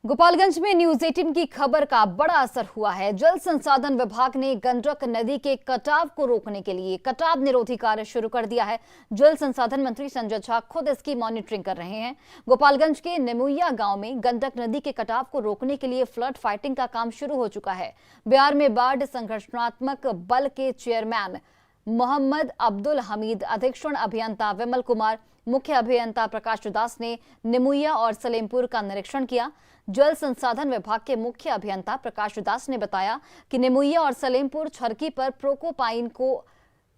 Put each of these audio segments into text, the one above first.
गोपालगंज में न्यूज 18 की खबर का बड़ा असर हुआ है। जल संसाधन विभाग ने गंडक नदी के कटाव को रोकने के लिए कटाव निरोधी कार्य शुरू कर दिया है। जल संसाधन मंत्री संजय झा खुद इसकी मॉनिटरिंग कर रहे हैं। गोपालगंज के निमुइया गांव में गंडक नदी के कटाव को रोकने के लिए फ्लड फाइटिंग का काम शुरू हो चुका है। बिहार में बाढ़ संघर्षात्मक बल के चेयरमैन मोहम्मद अब्दुल हमीद, अधीक्षण अभियंता विमल कुमार, मुख्य अभियंता प्रकाश दास ने निमुइया और सलेमपुर का निरीक्षण किया। जल संसाधन विभाग के मुख्य अभियंता प्रकाश दास ने बताया कि निमुइया और सलेमपुर छरकी पर प्रोकोपाइन को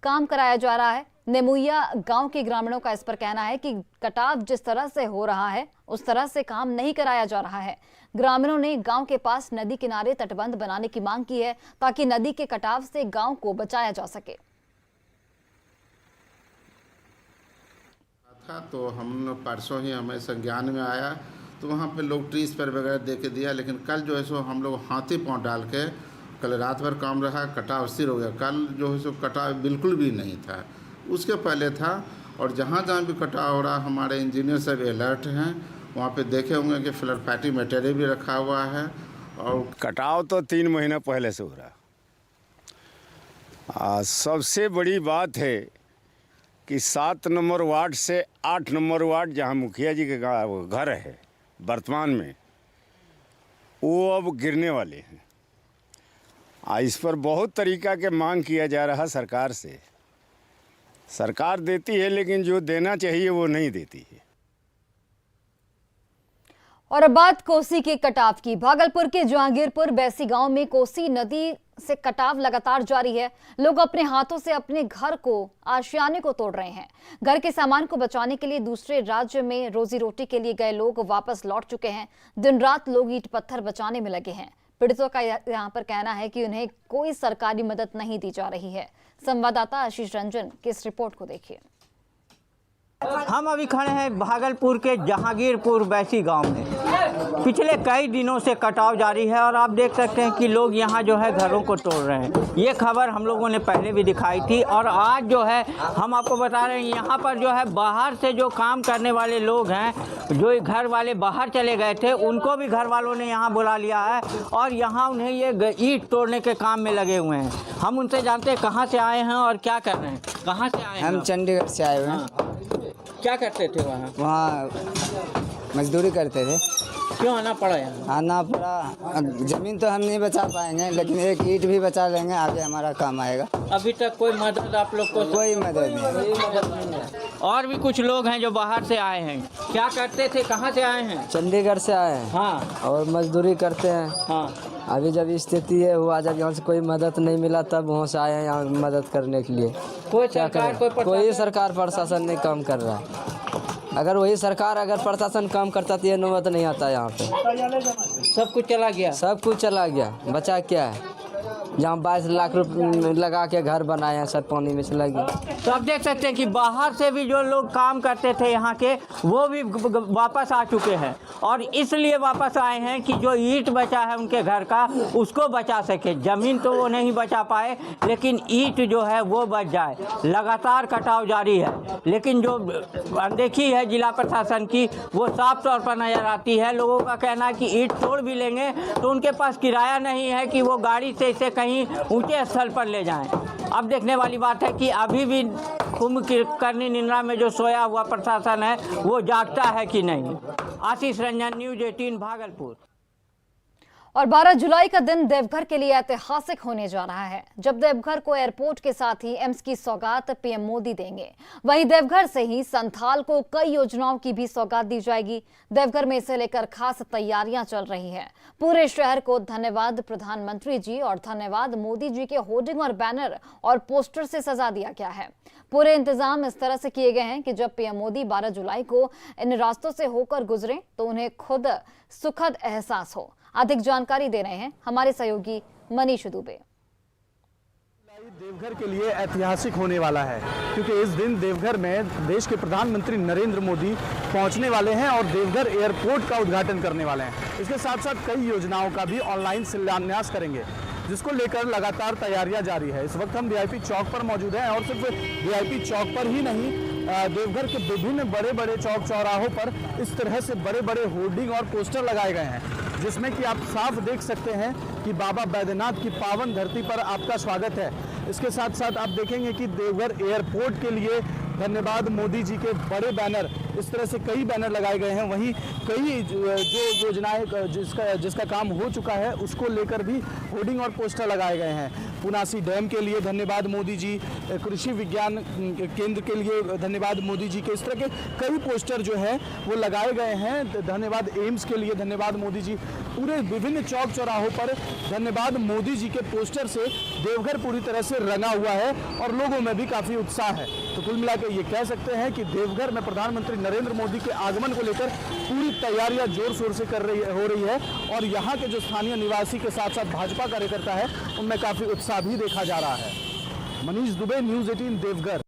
काम कराया जा रहा है। निमुइया गांव के ग्रामीणों का इस पर कहना है कि कटाव जिस तरह से हो रहा है उस तरह से काम नहीं कराया जा रहा है। ग्रामीणों ने गांव के पास नदी किनारे तटबंध बनाने की मांग की है ताकि नदी के कटाव से गांव को बचाया जा सके। तो हम परसों ही हमें संज्ञान में आया तो वहाँ पे लोग ट्रीज पर वगैरह दे के दिया, लेकिन कल जो है सो हम लोग हाथी पाँव डाल के कल रात भर काम रहा, कटाव स्थिर हो गया। कल जो है सो कटाव बिल्कुल भी नहीं था, उसके पहले था। और जहाँ जहाँ भी कटाव हो रहा हमारे इंजीनियर सब अलर्ट हैं, वहाँ पे देखे होंगे कि फ्लड फाइटिंग मटेरियल भी रखा हुआ है। और कटाव तो 3 महीना पहले से हो रहा। सबसे बड़ी बात है कि 7 नंबर वार्ड से 8 नंबर वार्ड जहाँ मुखिया जी के घर है वर्तमान में, वो अब गिरने वाले हैं। इस पर बहुत तरीका के मांग किया जा रहा सरकार से। सरकार देती है लेकिन जो देना चाहिए वो नहीं देती है। और अब बात कोसी के कटाव की। भागलपुर के जहांगीरपुर बैसी गांव में कोसी नदी से कटाव लगातार जारी है। लोग अपने हाथों से अपने घर को, आशियाने को तोड़ रहे हैं। घर के सामान को बचाने के लिए दूसरे राज्य में रोजी रोटी के लिए गए लोग वापस लौट चुके हैं। दिन रात लोग ईंट पत्थर बचाने में लगे हैं। पीड़ितों का यहाँ पर कहना है कि उन्हें कोई सरकारी मदद नहीं दी जा रही है। संवाददाता आशीष रंजन की इस रिपोर्ट को देखिए। हम अभी खड़े हैं भागलपुर के जहांगीरपुर बैसी गांव में। पिछले कई दिनों से कटाव जारी है और आप देख सकते हैं कि लोग यहां जो है घरों को तोड़ रहे हैं। ये खबर हम लोगों ने पहले भी दिखाई थी और आज जो है हम आपको बता रहे हैं यहां पर जो है बाहर से जो काम करने वाले लोग हैं, जो घर वाले बाहर चले गए थे, उनको भी घर वालों ने यहाँ बुला लिया है और यहाँ उन्हें ये ईंट तोड़ने के काम में लगे हुए हैं। हम उनसे जानते हैं कहाँ से आए हैं और क्या कर रहे हैं। कहाँ से आए हैं? हम चंडीगढ़ से आए हुए हैं। क्या करते थे वहाँ? वहाँ मजदूरी करते थे। क्यों आना पड़ा यहाँ? आना पड़ा, जमीन तो हम नहीं बचा पाएंगे लेकिन एक ईंट भी बचा लेंगे, आगे हमारा काम आएगा। अभी तक कोई मदद आप लोग को? कोई मदद नहीं। और भी कुछ लोग हैं जो बाहर से आए हैं। क्या करते थे, कहाँ से आए हैं? चंडीगढ़ से आए हैं। हाँ। और मजदूरी करते हैं। हाँ। अभी जब स्थिति है हुआ, जब यहाँ से कोई मदद नहीं मिला तब वहाँ से आए हैं यहाँ मदद करने के लिए। कोई सरकार, कोई सरकार प्रशासन नहीं काम कर रहा है। अगर वही सरकार, अगर प्रशासन काम करता तो ये नौबत नहीं आता यहाँ पे। सब कुछ चला गया। सब कुछ चला गया, बचा क्या है? जहाँ 22 लाख रुपए लगा के घर बनाए हैं, सब पानी में चला गया। तो आप देख सकते हैं कि बाहर से भी जो लोग काम करते थे यहाँ के, वो भी वापस आ चुके हैं और इसलिए वापस आए हैं कि जो ईंट बचा है उनके घर का उसको बचा सके। ज़मीन तो वो नहीं बचा पाए लेकिन ईंट जो है वो बच जाए। लगातार कटाव जारी है लेकिन जो अनदेखी है जिला प्रशासन की वो साफ तौर पर नज़र आती है। लोगों का कहना है कि ईंट तोड़ भी लेंगे तो उनके पास किराया नहीं है कि वो गाड़ी से इसे कहीं ऊंचे स्थल पर ले जाएं। अब देखने वाली बात है कि अभी भी कुंभकर्णी निद्रा में जो सोया हुआ प्रशासन है वो जागता है कि नहीं। आशीष रंजन, न्यूज 18 भागलपुर। और 12 जुलाई का दिन देवघर के लिए ऐतिहासिक होने जा रहा है, जब देवघर को एयरपोर्ट के साथ ही एम्स की सौगात पीएम मोदी देंगे। वहीं देवघर से ही संथाल को कई योजनाओं की भी सौगात दी जाएगी। देवघर में इसे लेकर खास तैयारियां चल रही हैं। पूरे शहर को धन्यवाद प्रधानमंत्री जी और धन्यवाद मोदी जी के होर्डिंग और बैनर और पोस्टर से सजा दिया गया है। पूरे इंतजाम इस तरह से किए गए हैं कि जब पीएम मोदी 12 जुलाई को इन रास्तों से होकर गुजरें तो उन्हें खुद सुखद एहसास हो। अधिक जानकारी दे रहे हैं हमारे सहयोगी मनीष दुबे। देवघर के लिए ऐतिहासिक होने वाला है क्योंकि इस दिन देवघर में देश के प्रधानमंत्री नरेंद्र मोदी पहुंचने वाले हैं और देवघर एयरपोर्ट का उद्घाटन करने वाले हैं। इसके साथ साथ कई योजनाओं का भी ऑनलाइन शिलान्यास करेंगे, जिसको लेकर लगातार तैयारियां जारी है। इस वक्त हम वीआईपी चौक पर मौजूद हैं और सिर्फ वीआईपी चौक पर ही नहीं, देवघर के विभिन्न बड़े बड़े चौक चौराहों पर इस तरह से बड़े बड़े होर्डिंग और पोस्टर लगाए गए हैं। जिसमें कि आप साफ देख सकते हैं कि बाबा बैद्यनाथ की पावन धरती पर आपका स्वागत है। इसके साथ साथ आप देखेंगे कि देवघर एयरपोर्ट के लिए धन्यवाद मोदी जी के बड़े बैनर, इस तरह से कई बैनर लगाए गए हैं। वहीं कई जो योजनाएं जिसका काम हो चुका है उसको लेकर भी होर्डिंग और पोस्टर लगाए गए हैं। पुनासी डैम के लिए धन्यवाद मोदी जी, कृषि विज्ञान केंद्र के लिए धन्यवाद मोदी जी के, इस तरह के कई पोस्टर जो है वो लगाए गए हैं। धन्यवाद एम्स के लिए धन्यवाद मोदी जी। पूरे विभिन्न चौक चौराहों पर धन्यवाद मोदी जी के पोस्टर से देवघर पूरी तरह से रंगा हुआ है और लोगों में भी काफ़ी उत्साह है। तो कुल मिलाकर ये कह सकते हैं कि देवघर में प्रधानमंत्री नरेंद्र मोदी के आगमन को लेकर पूरी तैयारियां जोर शोर से हो रही है और यहाँ के जो स्थानीय निवासी के साथ साथ भाजपा कार्यकर्ता है उनमें काफ़ी उत्साह भी देखा जा रहा है। मनीष दुबे, न्यूज़ 18 देवघर।